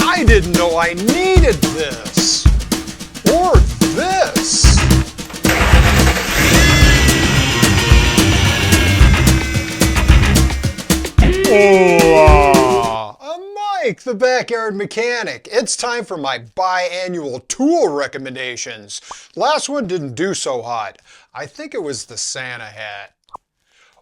I didn't know I needed this. Or this. Oh, I'm Mike, the Backyard Mechanic. It's time for my biannual tool recommendations. Last one didn't do so hot. I think it was the Santa hat.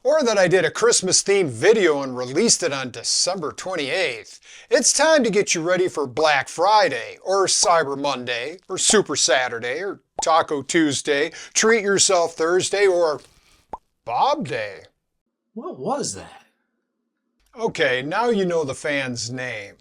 Or that I did a Christmas-themed video and released it on December 28th. It's time to get you ready for Black Friday, or Cyber Monday, or Super Saturday, or Taco Tuesday, Treat Yourself Thursday, or Bob Day. What was that? Okay, now you know the fan's name.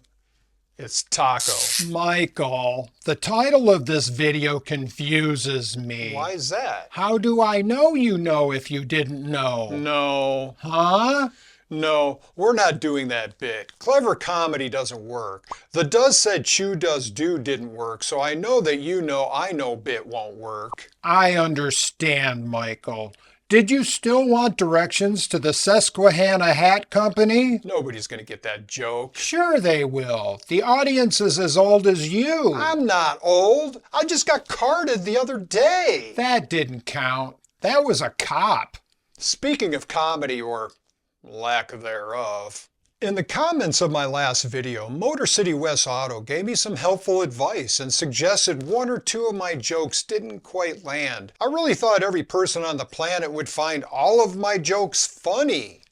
It's Taco. Michael, the title of this video confuses me. Why is that? How do I know you know if you didn't know? No. Huh? No, we're not doing that bit. Clever comedy doesn't work. The does said chew does do didn't work, so I know that you know I know bit won't work. I understand, Michael. Did you still want directions to the Susquehanna Hat Company? Nobody's gonna get that joke. Sure they will. The audience is as old as you. I'm not old. I just got carded the other day. That didn't count. That was a cop. Speaking of comedy, or lack thereof, in the comments of my last video, Motor City West Auto gave me some helpful advice and suggested one or two of my jokes didn't quite land. I really thought every person on the planet would find all of my jokes funny.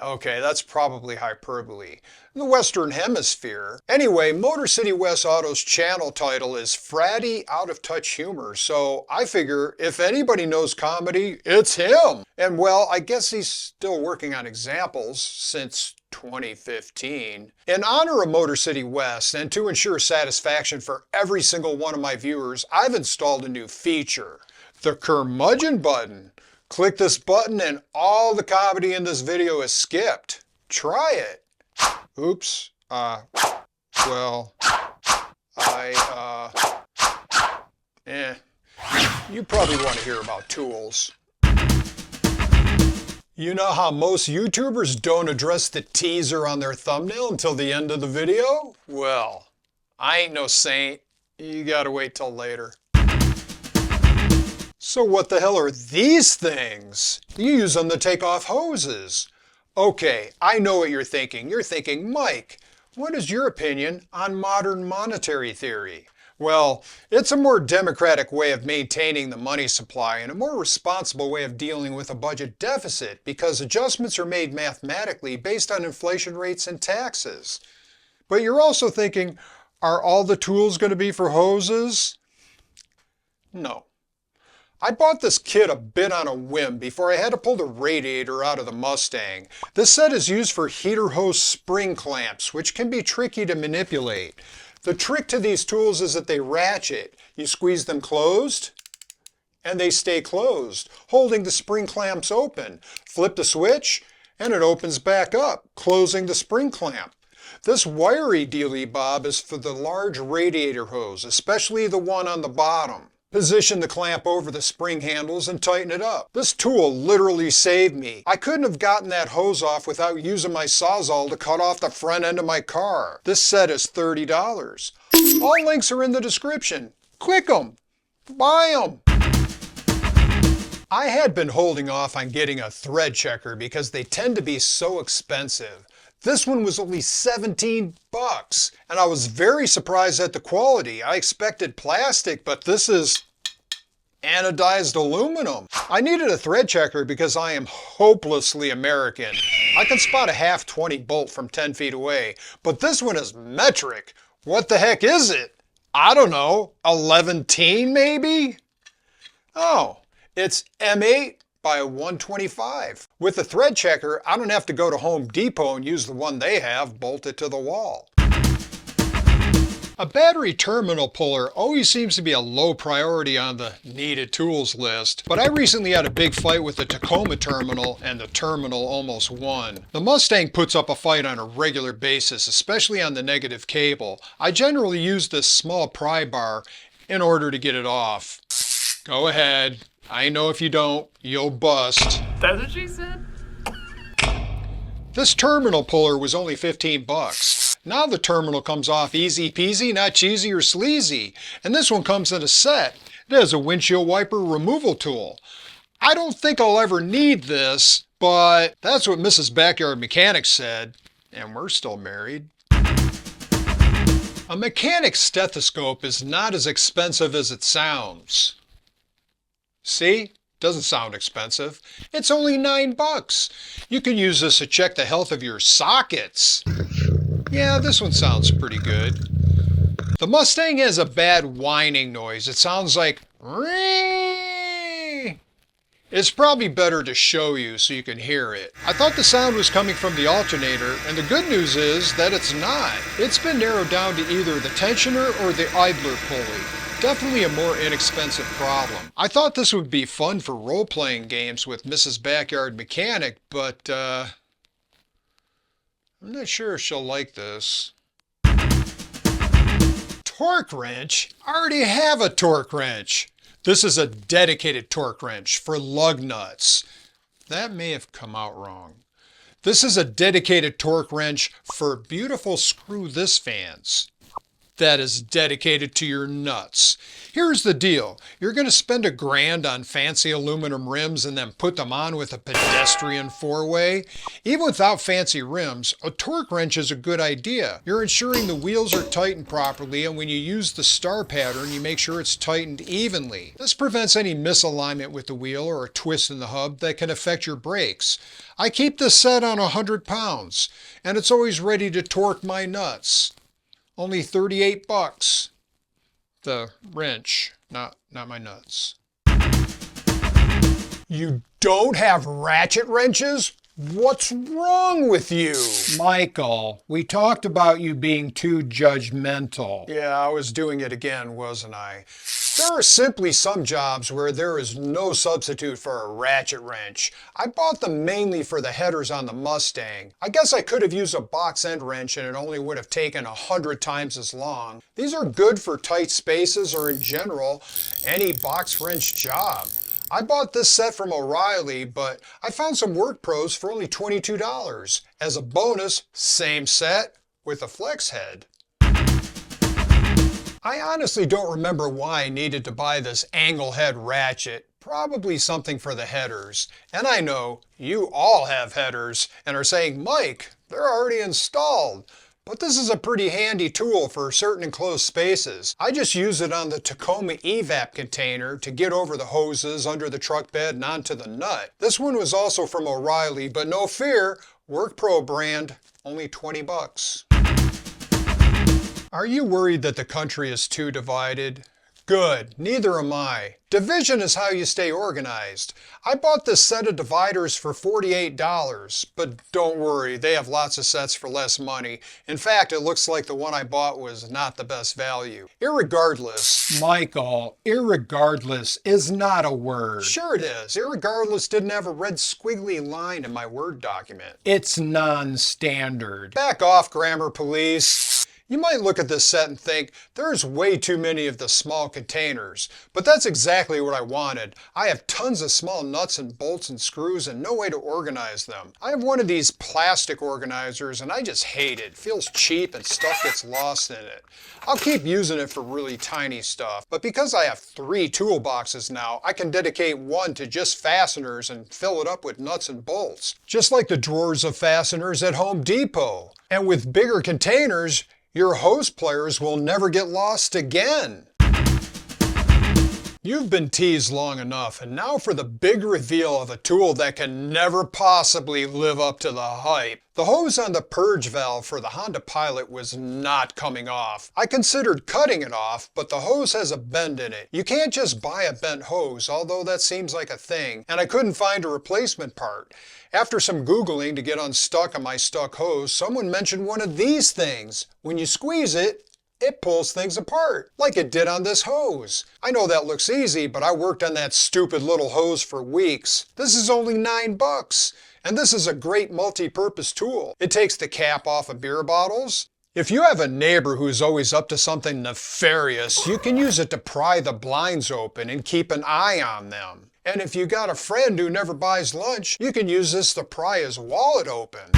Okay, that's probably hyperbole. The Western Hemisphere. Anyway, Motor City West Auto's channel title is Fratty Out of Touch Humor, so I figure if anybody knows comedy, it's him. And well, I guess he's still working on examples since 2015. In honor of Motor City West and to ensure satisfaction for every single one of my viewers, I've installed a new feature, the curmudgeon button. Click this button and all the comedy in this video is skipped. Try it. Oops. You probably want to hear about tools. You know how most YouTubers don't address the teaser on their thumbnail until the end of the video? Well, I ain't no saint. You gotta wait till later. So what the hell are these things? You use them to take off hoses. Okay, I know what you're thinking. You're thinking, Mike, what is your opinion on modern monetary theory? Well, it's a more democratic way of maintaining the money supply and a more responsible way of dealing with a budget deficit because adjustments are made mathematically based on inflation rates and taxes. But you're also thinking, are all the tools going to be for hoses? No. I bought this kit a bit on a whim before I had to pull the radiator out of the Mustang. This set is used for heater hose spring clamps, which can be tricky to manipulate. The trick to these tools is that they ratchet. You squeeze them closed, and they stay closed, holding the spring clamps open. Flip the switch, and it opens back up, closing the spring clamp. This wiry dealy-bob is for the large radiator hose, especially the one on the bottom. Position the clamp over the spring handles and tighten it up. This tool literally saved me. I couldn't have gotten that hose off without using my Sawzall to cut off the front end of my car. This set is $30. All links are in the description. Click them. Buy them. I had been holding off on getting a thread checker because they tend to be so expensive. This one was only 17 bucks, and I was very surprised at the quality. I expected plastic, but this is anodized aluminum. I needed a thread checker because I am hopelessly American. I can spot a half 20 bolt from 10 feet away, but this one is metric. What the heck is it? I don't know, 11-teen maybe? Oh, it's M8 by 125. With the thread checker, I don't have to go to Home Depot and use the one they have bolted to the wall. A battery terminal puller always seems to be a low priority on the needed tools list, but I recently had a big fight with the Tacoma terminal and the terminal almost won. The Mustang puts up a fight on a regular basis, especially on the negative cable. I generally use this small pry bar in order to get it off. Go ahead. I know if you don't, you'll bust. That's what she said? This terminal puller was only 15 bucks. Now the terminal comes off easy peasy, not cheesy or sleazy. And this one comes in a set. It has a windshield wiper removal tool. I don't think I'll ever need this, but that's what Mrs. Backyard Mechanic said, and we're still married. A mechanic's stethoscope is not as expensive as it sounds. See? Doesn't sound expensive. It's only $9. You can use this to check the health of your sockets. Yeah, this one sounds pretty good. The Mustang has a bad whining noise. It sounds like "Ree." It's probably better to show you so you can hear it. I thought the sound was coming from the alternator, and the good news is that it's not. It's been narrowed down to either the tensioner or the idler pulley. Definitely a more inexpensive problem. I thought this would be fun for role-playing games with Mrs. Backyard Mechanic, but I'm not sure if she'll like this. Torque wrench? I already have a torque wrench. This is a dedicated torque wrench for lug nuts. That may have come out wrong. This is a dedicated torque wrench for beautiful screw this fans. That is dedicated to your nuts. Here's the deal. You're going to spend $1,000 on fancy aluminum rims and then put them on with a pedestrian four-way. Even without fancy rims, a torque wrench is a good idea. You're ensuring the wheels are tightened properly, and when you use the star pattern, you make sure it's tightened evenly. This prevents any misalignment with the wheel or a twist in the hub that can affect your brakes. I keep this set on 100 pounds, and it's always ready to torque my nuts. Only $38. The wrench, not my nuts. You don't have ratchet wrenches? What's wrong with you? Michael, we talked about you being too judgmental. Yeah, I was doing it again, wasn't I? There are simply some jobs where there is no substitute for a ratchet wrench. I bought them mainly for the headers on the Mustang. I guess I could have used a box end wrench and it only would have taken 100 times as long. These are good for tight spaces or in general, any box wrench job. I bought this set from O'Reilly, but I found some Work Pros for only $22. As a bonus, same set with a flex head. I honestly don't remember why I needed to buy this angle head ratchet. Probably something for the headers. And I know you all have headers and are saying, Mike, they're already installed. But this is a pretty handy tool for certain enclosed spaces. I just use it on the Tacoma evap container to get over the hoses under the truck bed and onto the nut. This one was also from O'Reilly, but no fear, Work Pro brand, only $20. Are you worried that the country is too divided? Good, neither am I. Division is how you stay organized. I bought this set of dividers for $48, but don't worry, they have lots of sets for less money. In fact, it looks like the one I bought was not the best value. Irregardless. Michael, irregardless is not a word. Sure it is. Irregardless didn't have a red squiggly line in my Word document. It's non-standard. Back off, grammar police. You might look at this set and think, there's way too many of the small containers, but that's exactly what I wanted. I have tons of small nuts and bolts and screws and no way to organize them. I have one of these plastic organizers and I just hate it. It feels cheap and stuff gets lost in it. I'll keep using it for really tiny stuff, but because I have 3 toolboxes now, I can dedicate one to just fasteners and fill it up with nuts and bolts, just like the drawers of fasteners at Home Depot. And with bigger containers, your hose pliers will never get lost again. You've been teased long enough, and now for the big reveal of a tool that can never possibly live up to the hype. The hose on the purge valve for the Honda Pilot was not coming off. I considered cutting it off, but the hose has a bend in it. You can't just buy a bent hose, although that seems like a thing, and I couldn't find a replacement part. After some Googling to get unstuck on my stuck hose, someone mentioned one of these things. When you squeeze it, it pulls things apart, like it did on this hose. I know that looks easy, but I worked on that stupid little hose for weeks. This is only $9, and this is a great multi-purpose tool. It takes the cap off of beer bottles. If you have a neighbor who's always up to something nefarious, you can use it to pry the blinds open and keep an eye on them. And if you got a friend who never buys lunch, you can use this to pry his wallet open.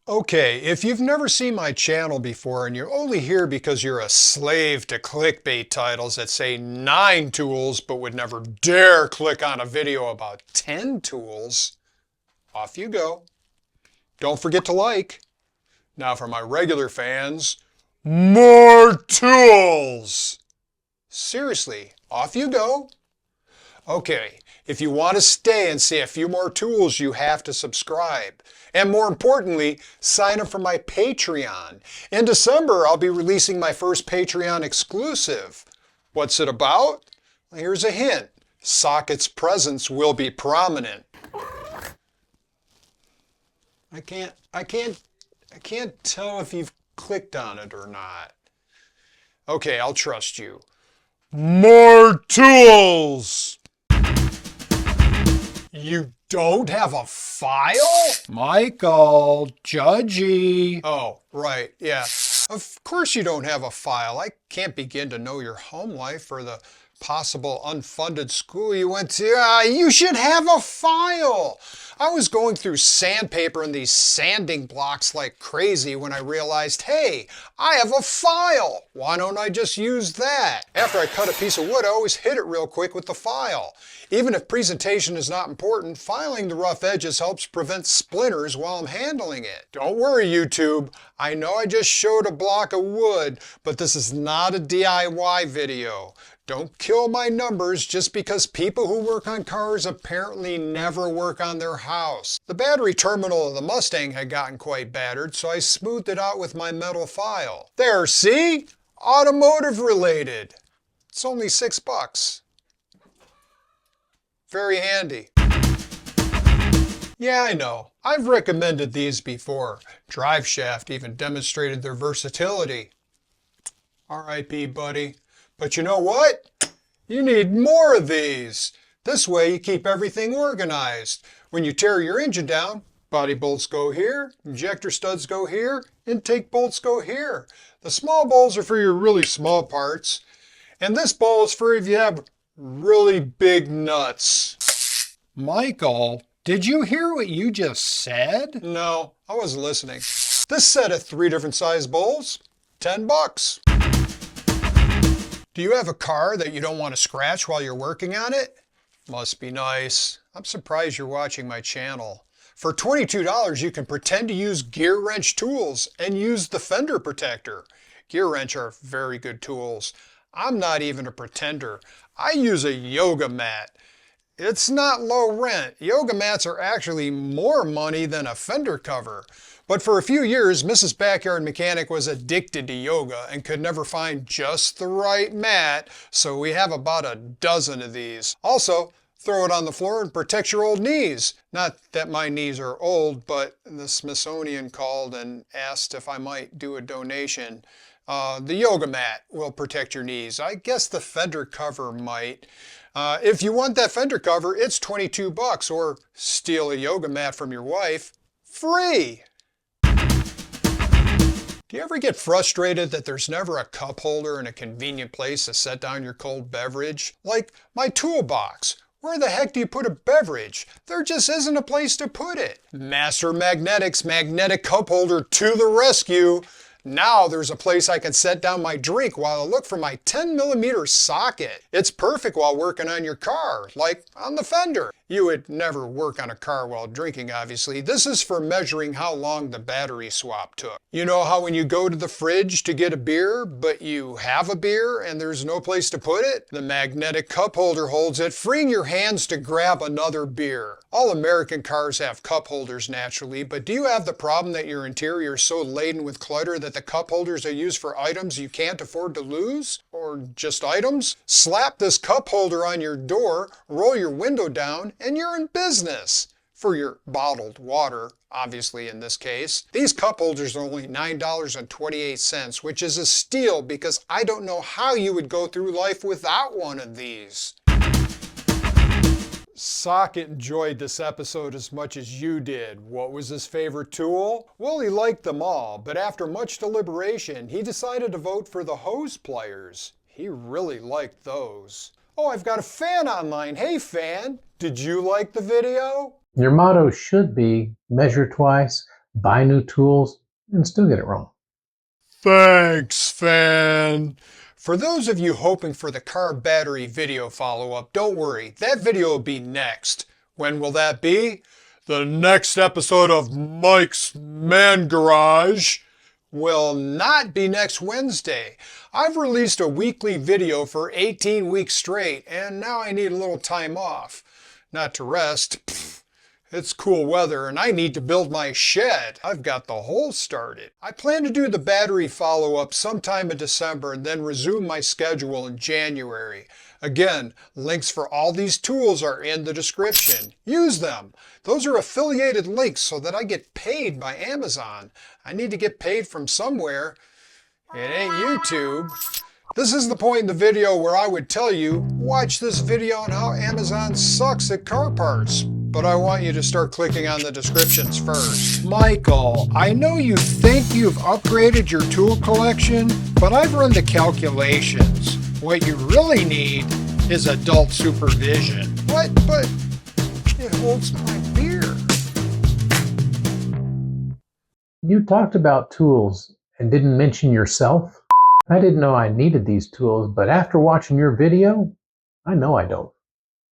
Okay, if you've never seen my channel before and you're only here because you're a slave to clickbait titles that say 9 tools but would never dare click on a video about 10 tools, off you go. Don't forget to like. Now for my regular fans, more tools! Seriously, off you go. Okay, if you want to stay and see a few more tools, you have to subscribe. And more importantly, sign up for my Patreon. In December, I'll be releasing my first Patreon exclusive. What's it about? Well, here's a hint. Socket's presence will be prominent. I can't tell if you've clicked on it or not. Okay, I'll trust you. More tools! You don't have a file? Michael, judgy. Oh, right, yeah. Of course you don't have a file. I can't begin to know your home life or the possible unfunded school you went to. You should have a file. I was going through sandpaper and these sanding blocks like crazy when I realized, hey, I have a file. Why don't I just use that? After I cut a piece of wood, I always hit it real quick with the file. Even if presentation is not important, filing the rough edges helps prevent splinters while I'm handling it. Don't worry, YouTube. I know I just showed a block of wood, but this is not a DIY video. Don't kill my numbers just because people who work on cars apparently never work on their house. The battery terminal of the Mustang had gotten quite battered, so I smoothed it out with my metal file. There, see? Automotive related. It's only $6. Very handy. Yeah, I know. I've recommended these before. Drive Shaft even demonstrated their versatility. R.I.P. buddy. But you know what? You need more of these. This way you keep everything organized. When you tear your engine down, body bolts go here, injector studs go here, intake bolts go here. The small bolts are for your really small parts. And this bolt is for if you have really big nuts. Michael, did you hear what you just said? No, I wasn't listening. This set of 3 different size bowls, $10. Do you have a car that you don't want to scratch while you're working on it? Must be nice. I'm surprised you're watching my channel. For $22, you can pretend to use gear wrench tools and use the fender protector. Gear wrench are very good tools. I'm not even a pretender. I use a yoga mat. It's not low rent. Yoga mats are actually more money than a fender cover. But for a few years, Mrs. Backyard Mechanic was addicted to yoga and could never find just the right mat, so we have about a dozen of these. Also, throw it on the floor and protect your old knees. Not that my knees are old, but the Smithsonian called and asked if I might do a donation. The yoga mat will protect your knees. I guess the fender cover might. If you want that fender cover, it's $22, or steal a yoga mat from your wife, free. Do you ever get frustrated that there's never a cup holder in a convenient place to set down your cold beverage? Like my toolbox. Where the heck do you put a beverage? There just isn't a place to put it. Master Magnetics magnetic cup holder to the rescue. Now there's a place I can set down my drink while I look for my 10mm socket. It's perfect while working on your car, like on the fender. You would never work on a car while drinking, obviously. This is for measuring how long the battery swap took. You know how when you go to the fridge to get a beer, but you have a beer and there's no place to put it? The magnetic cup holder holds it, freeing your hands to grab another beer. All American cars have cup holders naturally, but do you have the problem that your interior is so laden with clutter that the cup holders are used for items you can't afford to lose? Or just items? Slap this cup holder on your door, roll your window down, and you're in business. For your bottled water, obviously in this case. These cup holders are only $9.28, which is a steal because I don't know how you would go through life without one of these. Socket enjoyed this episode as much as you did. What was his favorite tool? Well, he liked them all, but after much deliberation, he decided to vote for the hose pliers. He really liked those. Oh, I've got a fan online. Hey, fan, did you like the video? Your motto should be measure twice, buy new tools, and still get it wrong. Thanks, fan. For those of you hoping for the car battery video follow-up, don't worry, that video will be next. When will that be? The next episode of Mike's Man Garage will not be next Wednesday. I've released a weekly video for 18 weeks straight, and now I need a little time off. Not to rest. It's cool weather and I need to build my shed. I've got the hole started. I plan to do the battery follow-up sometime in December and then resume my schedule in January. Again, links for all these tools are in the description. Use them. Those are affiliated links so that I get paid by Amazon. I need to get paid from somewhere. It ain't YouTube. This is the point in the video where I would tell you, watch this video on how Amazon sucks at car parts. But I want you to start clicking on the descriptions first. Michael, I know you think you've upgraded your tool collection, but I've run the calculations. What you really need is adult supervision. What? But it holds my beer. You talked about tools and didn't mention yourself. I didn't know I needed these tools, but after watching your video, I know I don't.